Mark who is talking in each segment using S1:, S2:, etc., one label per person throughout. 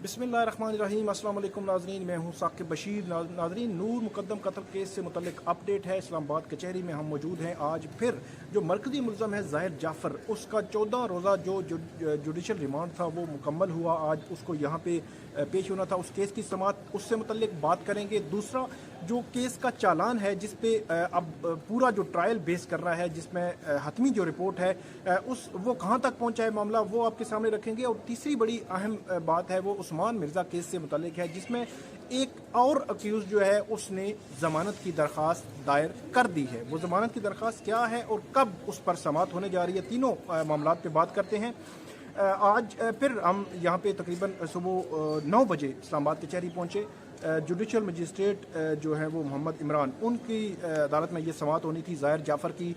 S1: बिस्मिल्लाहिर्रहमानिर्रहीम। अस्सलाम वालेकुम नाज़रीन, मैं हूं साकिब बशीर। नाज़रीन, नूर मुकद्दम कत्ल केस से मुतल्लिक अपडेट है। इस्लामाबाद कचहरी में हम मौजूद हैं। आज फिर जो मरकज़ी मुलज़म है ज़ाहिर जाफ़र, उसका 14 रोज़ा जो जुडिशल रिमांड था वो मुकम्मल हुआ। आज उसको यहाँ पे पेश होना था। उस केस की समाअत उससे मुतल्लिक बात करेंगे। दूसरा जो केस का चालान है जिस पे अब पूरा जो ट्रायल बेस कर रहा है, जिसमें हतमी जो रिपोर्ट है वो कहाँ तक पहुँचा है मामला, वो आपके सामने रखेंगे। और तीसरी बड़ी अहम बात है वो उस्मान मिर्ज़ा केस से मुतल्लिक है, जिसमें एक और अक्यूज़ जो है उसने ज़मानत की दरख्वास्त दायर कर दी है। वो ज़मानत की दरख्वास्त क्या है और कब उस पर समाअत होने जा रही है, तीनों मामलात पे बात करते हैं। आज फिर हम यहाँ पे तकरीबन सुबह 9 बजे इस्लामाबाद कचहरी पहुँचे। जुडिशल मजिस्ट्रेट जो है वो मोहम्मद इमरान, उनकी अदालत में ये समाअत होनी थी ज़ाहिर जाफ़र की।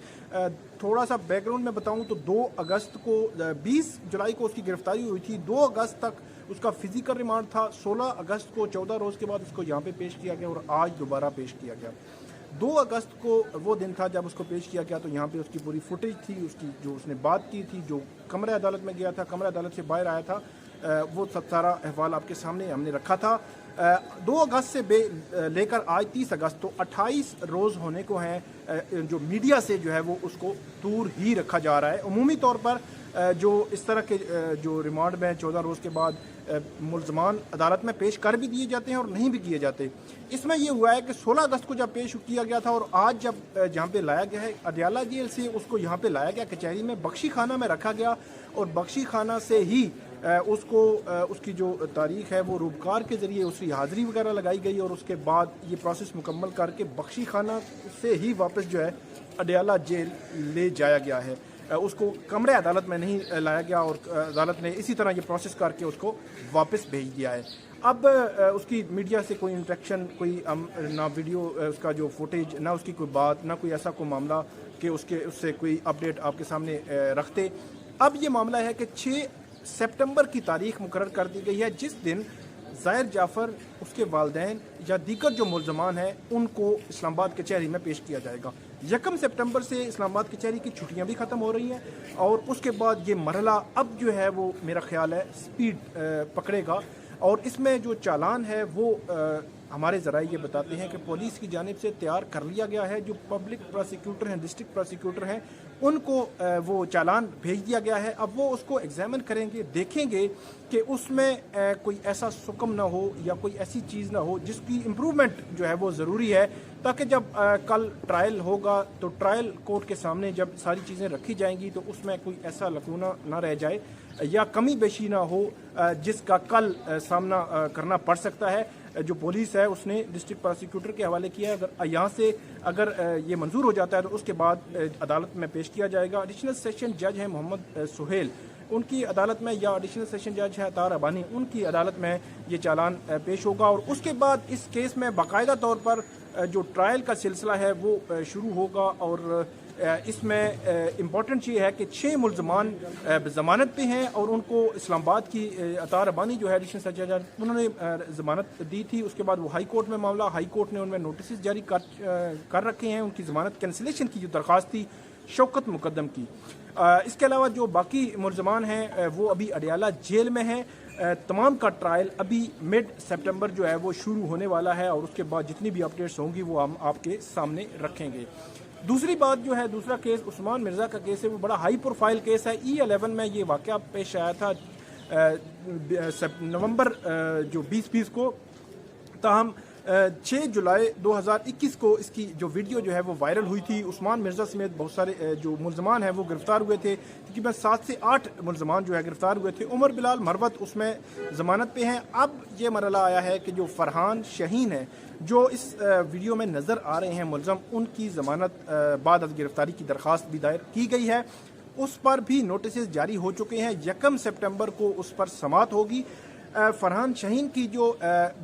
S1: थोड़ा सा बैकग्राउंड में बताऊं तो 2 अगस्त को 20 जुलाई को उसकी गिरफ्तारी हुई थी। 2 अगस्त तक उसका फिजिकल रिमांड था। 16 अगस्त को 14 रोज़ के बाद उसको यहाँ पे पेश किया गया और आज दोबारा पेश किया गया। 2 अगस्त को वो दिन था जब उसको पेश किया गया, तो यहाँ पे उसकी पूरी फुटेज थी, उसकी जो उसने बात की थी, जो कमरे अदालत में गया था, कमरे अदालत से बाहर आया था, वो सब सारा अहवाल आपके सामने हमने रखा था। 2 अगस्त से लेकर आज 30 अगस्त, तो 28 रोज़ होने को हैं जो मीडिया से जो है वो उसको दूर ही रखा जा रहा है। उमूमी तौर पर जो इस तरह के जो रिमांड में 14 रोज़ के बाद मुल्ज़मान अदालत में पेश कर भी दिए जाते हैं और नहीं भी किए जाते। इसमें यह हुआ है कि 16 अगस्त को जब पेश किया गया था और आज जब जहाँ पे लाया गया है अडयाला जेल से, उसको यहाँ पे लाया गया कचहरी में, बख्शी खाना में रखा गया और बख्शी खाना से ही उसको उसकी जो तारीख है वो रूबकार के ज़रिए उसकी हाज़िरी वगैरह लगाई गई और उसके बाद ये प्रोसेस मुकम्मल करके बख्शी खाना से ही वापस जो है अडयाला जेल ले जाया गया है। उसको कमरे अदालत में नहीं लाया गया और अदालत ने इसी तरह ये प्रोसेस करके उसको वापस भेज दिया है। अब उसकी मीडिया से कोई इंटरेक्शन, कोई ना वीडियो उसका जो फुटेज, ना उसकी कोई बात, ना कोई ऐसा कोई मामला कि उससे कोई अपडेट आपके सामने रखते। अब ये मामला है कि 6 सितंबर की तारीख मुकर्रर कर दी गई है, जिस दिन ज़ाहिर जाफ़र, उसके वालिदैन या दीगर जो मुल्ज़मान हैं उनको इस्लामाबाद कचहरी में पेश किया जाएगा। 1 सितंबर से इस्लामाबाद कचहरी की छुट्टियां भी ख़त्म हो रही हैं और उसके बाद ये मरहला अब जो है वो मेरा ख्याल है स्पीड पकड़ेगा। और इसमें जो चालान है वो हमारे ज़राए ये बताते हैं कि पुलिस की जानिब से तैयार कर लिया गया है। जो पब्लिक प्रोसिक्यूटर हैं, डिस्ट्रिक्ट प्रोसिक्यूटर हैं, उनको वो चालान भेज दिया गया है। अब वो उसको एग्जामिन करेंगे, देखेंगे कि उसमें कोई ऐसा सुकम ना हो या कोई ऐसी चीज़ ना हो जिसकी इम्प्रूवमेंट जो है वो ज़रूरी है, ताकि जब कल ट्रायल होगा तो ट्रायल कोर्ट के सामने जब सारी चीज़ें रखी जाएंगी तो उसमें कोई ऐसा लकूना ना रह जाए या कमी बेशी ना हो जिसका कल सामना करना पड़ सकता है। जो पुलिस है उसने डिस्ट्रिक्ट प्रोसिक्यूटर के हवाले किया है। अगर यहाँ से अगर ये मंजूर हो जाता है तो उसके बाद अदालत में पेश किया जाएगा। एडिशनल सेशन जज हैं मोहम्मद सुहेल, उनकी अदालत में, या एडिशनल सेशन जज है तार अबानी, उनकी अदालत में ये चालान पेश होगा। और उसके बाद इस केस में बाकायदा तौर पर जो ट्रायल का सिलसिला है वो शुरू होगा। और इसमें इम्पॉर्टेंट ये है कि 6 मुल्ज़मान ज़मानत पे हैं और उनको इस्लामाबाद की अतार अबानी जो है एडिशनल सेशन जज, उन्होंने ज़मानत दी थी। उसके बाद वो हाई कोर्ट में मामला, हाई कोर्ट ने उनमें नोटिस जारी कर रखे हैं। उनकी ज़मानत कैंसिलेशन की जो दरख्वास्त थी शौकत मुकद्दम की। इसके अलावा जो बाकी मुल्ज़मान हैं वो अभी अडयाला जेल में हैं। तमाम का ट्रायल अभी मिड सितंबर जो है वो शुरू होने वाला है और उसके बाद जितनी भी अपडेट्स होंगी वो हम आपके सामने रखेंगे। दूसरी बात जो है, दूसरा केस उस्मान मिर्ज़ा का केस है, वो बड़ा हाई प्रोफाइल केस है। E11 में ये वाक़या पेश आया था नवंबर जो 2020 को। ताहम 6 जुलाई 2021 को इसकी जो वीडियो जो है वो वायरल हुई थी। उस्मान मिर्ज़ा समेत बहुत सारे जो मुल्ज़मान हैं वो गिरफ़्तार हुए थे। तकरीबन 7 से 8 मुल्ज़मान जो है गिरफ़्तार हुए थे। उमर बिलाल मरवत उसमें ज़मानत पे हैं। अब ये मरहला आया है कि जो फरहान शहीन है, जो इस वीडियो में नज़र आ रहे हैं मुल्ज़म, उनकी ज़मानत बाद अज़ गिरफ़्तारी की दरख्वास्त भी दायर की गई है। उस पर भी नोटिस जारी हो चुके हैं। 1 सितंबर को उस पर समाअत होगी। फरहान शहीन की जो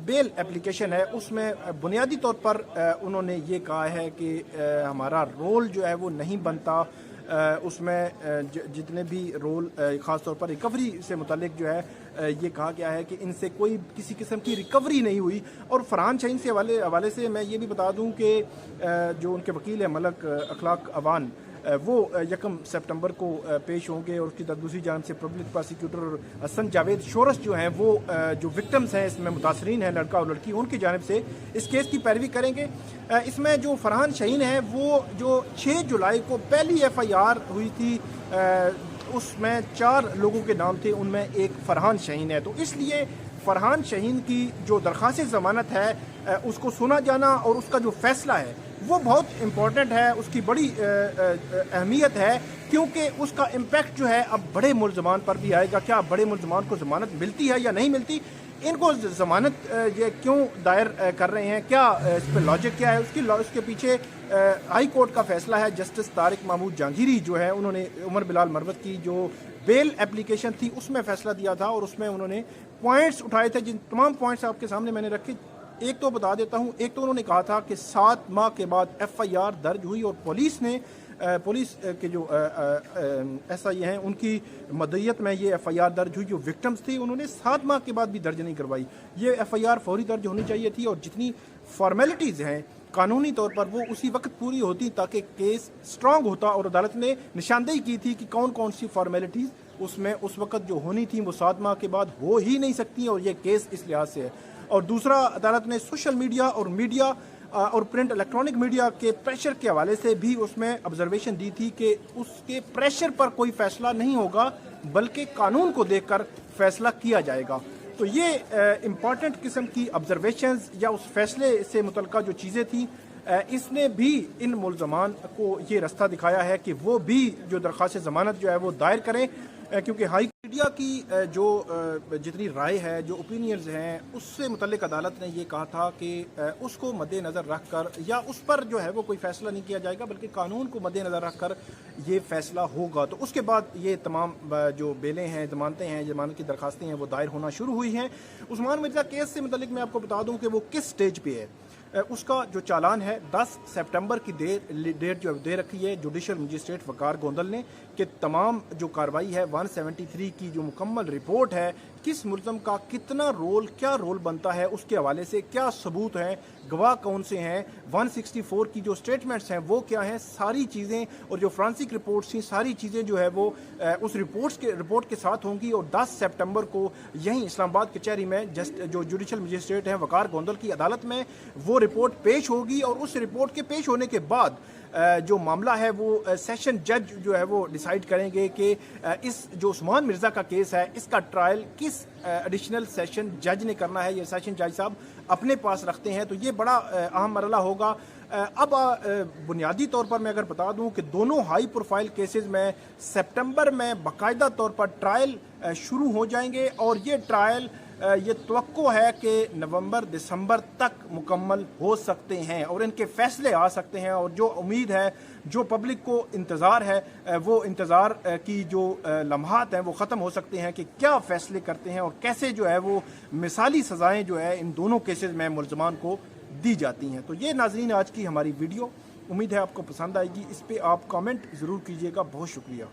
S1: बेल एप्लीकेशन है उसमें बुनियादी तौर पर उन्होंने ये कहा है कि हमारा रोल जो है वो नहीं बनता। उसमें जितने भी रोल ख़ास तौर पर रिकवरी से मुतालिक जो है ये कहा गया है कि इनसे कोई किसी किस्म की रिकवरी नहीं हुई। और फरहान शहीन से हवाले से मैं ये भी बता दूं कि जो उनके वकील है मलक अखलाक अवान, वो 1 सितंबर को पेश होंगे। और उसकी दूसरी जानब से पब्लिक प्रोसिक्यूटर हसन जावेद शोरस जो हैं वो जो विक्टिम्स हैं, इसमें मुतासरीन हैं लड़का और लड़की, उनकी जानब से इस केस की पैरवी करेंगे। इसमें जो फरहान शहीन है वो जो 6 जुलाई को पहली FIR हुई थी उसमें 4 लोगों के नाम थे, उनमें एक फरहान शहीन है। तो इसलिए फरहान शहीन की जो दरख्वास्त ज़मानत है उसको सुना जाना और उसका जो फ़ैसला है वो बहुत इम्पॉर्टेंट है, उसकी बड़ी अहमियत है, क्योंकि उसका इम्पैक्ट जो है अब बड़े मुल्ज़मान पर भी आएगा। क्या बड़े मुल्ज़मान को ज़मानत मिलती है या नहीं मिलती, इनको ज़मानत ये क्यों दायर कर रहे हैं, क्या इस पर लॉजिक क्या है, उसके पीछे हाई कोर्ट का फैसला है। जस्टिस तारिक महमूद जहांगीरी जो है उन्होंने उमर बिलाल मरवत की जो बेल एप्लीकेशन थी उसमें फैसला दिया था और उसमें उन्होंने पॉइंट्स उठाए थे, जिन तमाम पॉइंट्स आपके सामने मैंने रखे। एक तो बता देता हूँ, एक तो उन्होंने कहा था कि 7 माह के बाद FIR दर्ज हुई और पुलिस के जो SI हैं उनकी मदयत में ये FIR दर्ज हुई। जो विक्टिम्स थी उन्होंने 7 माह के बाद भी दर्ज नहीं करवाई। ये FIR फौरी दर्ज होनी चाहिए थी और जितनी फॉर्मेलिटीज़ हैं कानूनी तौर पर वो उसी वक्त पूरी होती ताकि केस स्ट्रांग होता। और अदालत ने निशानदेही की थी कि कौन कौन सी फॉर्मेलिटीज़ उसमें उस वक्त जो होनी थी वो 7 माह के बाद हो ही नहीं सकती और ये केस इस लिहाज से है। और दूसरा, अदालत ने सोशल मीडिया और प्रिंट इलेक्ट्रॉनिक मीडिया के प्रेशर के हवाले से भी उसमें ऑब्जर्वेशन दी थी कि उसके प्रेशर पर कोई फैसला नहीं होगा बल्कि कानून को देखकर फैसला किया जाएगा। तो ये इम्पॉर्टेंट किस्म की ऑब्जर्वेशंस या उस फैसले से मुतल्लिका जो चीज़ें थी इसने भी इन मुल्ज़मान को ये रास्ता दिखाया है कि वो भी जो दरख्वास्त ज़मानत जो है वो दायर करें, क्योंकि हाई मीडिया की जो जितनी राय है, जो ओपिनियंस हैं, उससे मुतल्लिक अदालत ने ये कहा था कि उसको मद्देनज़र रख कर या उस पर जो है वो कोई फ़ैसला नहीं किया जाएगा बल्कि कानून को मद्देनज़र रख कर ये फ़ैसला होगा। तो उसके बाद ये तमाम जो बेलें हैं, ज़मानतें हैं, ज़मानत की दरख्वास्तें हैं वो दायर होना शुरू हुई हैं। उस्मान मिर्ज़ा केस से मुतल्लिक मैं आपको बता दूँ कि वो किस स्टेज पर है। उसका जो चालान है 10 सितंबर की डेट जो दे रखी है जुडिशल मजिस्ट्रेट वकार गोंदल ने कि तमाम जो कार्रवाई है 173 की जो मुकम्मल रिपोर्ट है, किस मुल्ज़म का कितना रोल, क्या रोल बनता है, उसके हवाले से क्या सबूत हैं, गवाह कौन से हैं, 164 की जो स्टेटमेंट्स हैं वो क्या हैं, सारी चीज़ें और जो फ्रांसिक रिपोर्ट्स थी सारी चीज़ें जो है वो उस रिपोर्ट के साथ होंगी। और 10 सितंबर को यहीं इस्लामाबाद कचहरी में जो जुडिशल मजिस्ट्रेट हैं वकार गोंदल की अदालत में वो रिपोर्ट पेश होगी। और उस रिपोर्ट के पेश होने के बाद जो मामला है वो सेशन जज जो है वो डिसाइड करेंगे कि इस जो उस्मान मिर्ज़ा का केस है इसका ट्रायल किस एडिशनल सेशन जज ने करना है, ये सेशन जज साहब अपने पास रखते हैं। तो ये बड़ा अहम मरला होगा। अब बुनियादी तौर पर मैं अगर बता दूं कि दोनों हाई प्रोफाइल केसेस में सितंबर में बाकायदा तौर पर ट्रायल शुरू हो जाएंगे और ये ट्रायल ये तवक्को है कि नवंबर दिसंबर तक मुकम्मल हो सकते हैं और इनके फैसले आ सकते हैं। और जो उम्मीद है, जो पब्लिक को इंतज़ार है, वो इंतज़ार की जो लम्हात हैं वो ख़त्म हो सकते हैं कि क्या फ़ैसले करते हैं और कैसे जो है वो मिसाली सज़ाएँ जो है इन दोनों केसेस में मुल्ज़मान को दी जाती हैं। तो ये नाज़रीन आज की हमारी वीडियो, उम्मीद है आपको पसंद आएगी। इस पर आप कमेंट ज़रूर कीजिएगा। बहुत शुक्रिया।